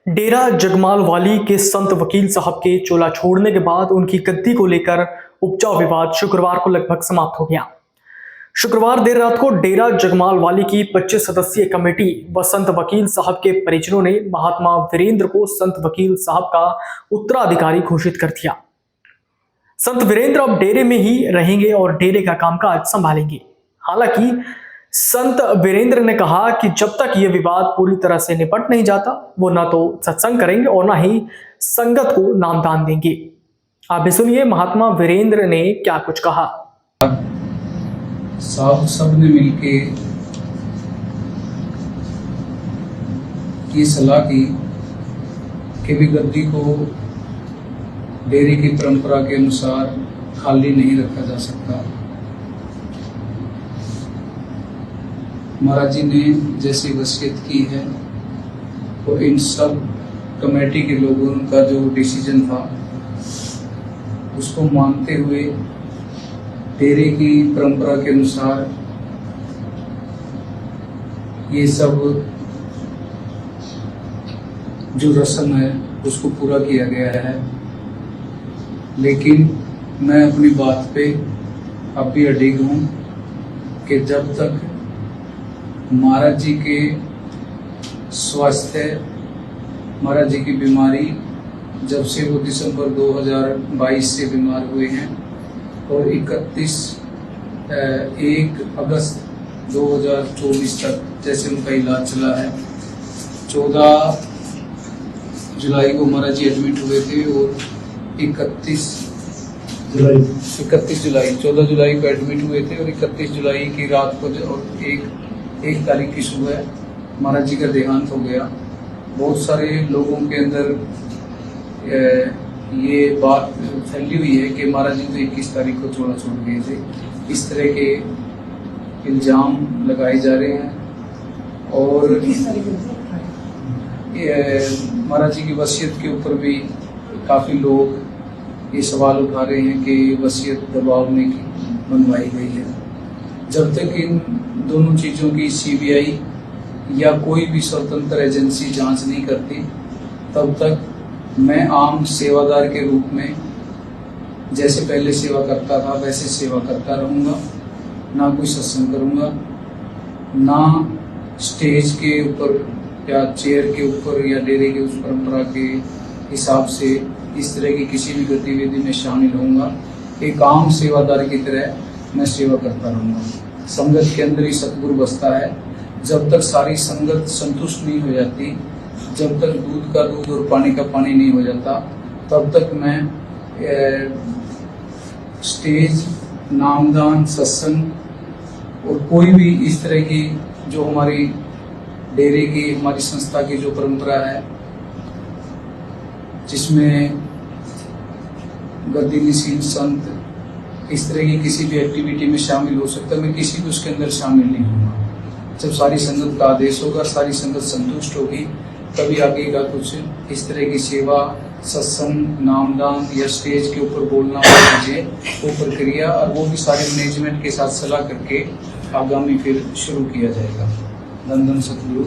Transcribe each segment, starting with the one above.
डेरा जगमाल वाली के संत वकील साहब के चोला छोड़ने के बाद उनकी गद्दी को लेकर उपजा विवाद शुक्रवार को लगभग समाप्त हो गया। शुक्रवार देर रात को डेरा जगमाल वाली की 25 सदस्यीय कमेटी व संत वकील साहब के परिजनों ने महात्मा वीरेंद्र को संत वकील साहब का उत्तराधिकारी घोषित कर दिया। संत वीरेंद्र अब डेरे में ही रहेंगे और डेरे का कामकाज संभालेंगे। हालांकि संत वीरेंद्र ने कहा कि जब तक यह विवाद पूरी तरह से निपट नहीं जाता, वो ना तो सत्संग करेंगे और ना ही संगत को नामदान देंगे। आप भी सुनिए महात्मा वीरेंद्र ने क्या कुछ कहा। सब ने मिलके ये सलाह की कि भी गद्दी को डेरे की परंपरा के अनुसार खाली नहीं रखा जा सकता। महाराज जी ने जैसी वसीयत की है और इन सब कमेटी के लोगों का जो डिसीजन था उसको मानते हुए डेरे की परंपरा के अनुसार ये सब जो रस्म है उसको पूरा किया गया है। लेकिन मैं अपनी बात पे अब भी अडिग हूँ कि जब तक महाराज जी के स्वास्थ्य, महाराज जी की बीमारी, जब से वो दिसंबर 2022 से बीमार हुए हैं और 1 अगस्त 2024 तक जैसे उनका इलाज चला है। 14 जुलाई को महाराज जी एडमिट हुए थे और 14 जुलाई को एडमिट हुए थे और 31 जुलाई की रात को और एक तारीख की सुबह महाराज जी का देहांत हो गया। बहुत सारे लोगों के अंदर ये बात फैली हुई है कि महाराज जी तो 21 तारीख को चोला छोड़ गए थे। इस तरह के इल्जाम लगाए जा रहे हैं और महाराज जी की वसीयत के ऊपर भी काफ़ी लोग ये सवाल उठा रहे हैं कि वसीयत दबाव में बनवाई गई है। जब तक इन दोनों चीज़ों की सीबीआई या कोई भी स्वतंत्र एजेंसी जांच नहीं करती, तब तक मैं आम सेवादार के रूप में जैसे पहले सेवा करता था वैसे सेवा करता रहूँगा। ना कोई सत्संग करूँगा, ना स्टेज के ऊपर या चेयर के ऊपर या डेरे के उस परंपरा के हिसाब से इस तरह की किसी भी गतिविधि में शामिल होऊंगा। एक आम सेवादार की तरह मैं सेवा करता रहूँगा। संगत के अंदर ही सतगुरु बसता है। जब तक सारी संगत संतुष्ट नहीं हो जाती, जब तक दूध का दूध और पानी का पानी नहीं हो जाता, तब तक मैं स्टेज, नामदान, सत्संग और कोई भी इस तरह की जो हमारी डेरे की, हमारी संस्था की जो परंपरा है जिसमें गद्दी नशीन संत इस तरह की किसी भी एक्टिविटी में शामिल हो सकता है, मैं किसी भी उसके अंदर शामिल नहीं होऊंगा। जब सारी संगत का आदेश होगा, सारी संगत संतुष्ट होगी, तभी आगे का कुछ इस तरह की सेवा, सत्संग, नामदान या स्टेज के ऊपर बोलना चीजें, वो प्रक्रिया और वो भी सारे मैनेजमेंट के साथ सलाह करके आगामी फिर शुरू किया जाएगा। धन सतगुरु।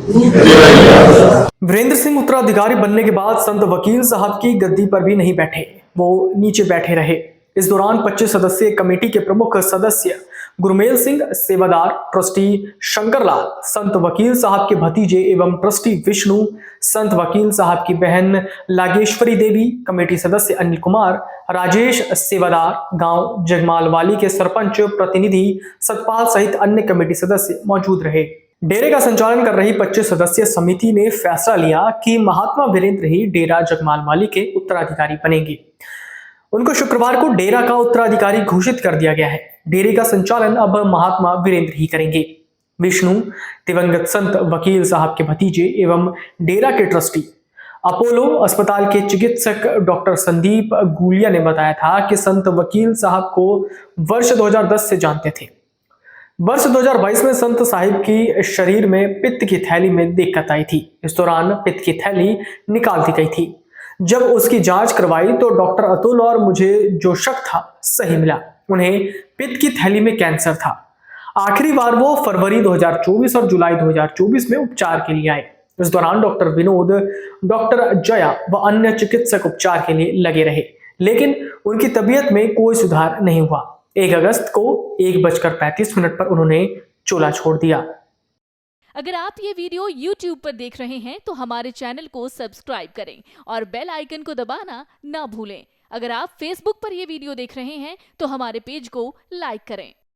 वीरेंद्र सिंह उत्तराधिकारी बनने के बाद संत वकील साहब की गद्दी पर भी नहीं बैठे, वो नीचे बैठे रहे। इस दौरान 25 सदस्यीय कमेटी के प्रमुख सदस्य गुरमेल सिंह सेवादार, ट्रस्टी शंकरलाल, संत वकील साहब के भतीजे एवं ट्रस्टी विष्णु, संत वकील साहब की बहन लागेश्वरी देवी, कमेटी सदस्य अनिल कुमार, राजेश सेवादार, गांव जगमाल वाली के सरपंच प्रतिनिधि सतपाल सहित अन्य कमेटी सदस्य मौजूद रहे। डेरे का संचालन कर रही 25 सदस्यीय समिति ने फैसला लिया कि महात्मा वीरेंद्र ही डेरा जगमाल वाली के उत्तराधिकारी बनेंगे। उनको शुक्रवार को डेरा का उत्तराधिकारी घोषित कर दिया गया है। डेरे का संचालन अब महात्मा वीरेंद्र ही करेंगे। विष्णु, दिवंगत संत वकील साहब के भतीजे एवं डेरा के ट्रस्टी अपोलो अस्पताल के चिकित्सक डॉक्टर संदीप गुलिया ने बताया था कि संत वकील साहब को वर्ष 2010 से जानते थे। वर्ष 2022 में संत साहिब की शरीर में पित्त की थैली में दिक्कत आई थी। इस दौरान पित्त की थैली निकाल दी गई थी। जब उसकी जांच करवाई तो डॉक्टर अतुल और मुझे जो शक था सही मिला। उन्हें पित्त की थैली में कैंसर था। आखिरी बार वो फरवरी 2024 और जुलाई 2024 में उपचार के लिए आए। इस दौरान डॉक्टर विनोद, डॉक्टर जया व अन्य चिकित्सक उपचार के लिए लगे रहे, लेकिन उनकी तबीयत में कोई सुधार नहीं हुआ। 1 अगस्त को 1:35 पर उन्होंने चोला छोड़ दिया। अगर आप ये वीडियो YouTube पर देख रहे हैं तो हमारे चैनल को सब्सक्राइब करें और बेल आइकन को दबाना ना भूलें। अगर आप Facebook पर ये वीडियो देख रहे हैं तो हमारे पेज को लाइक करें।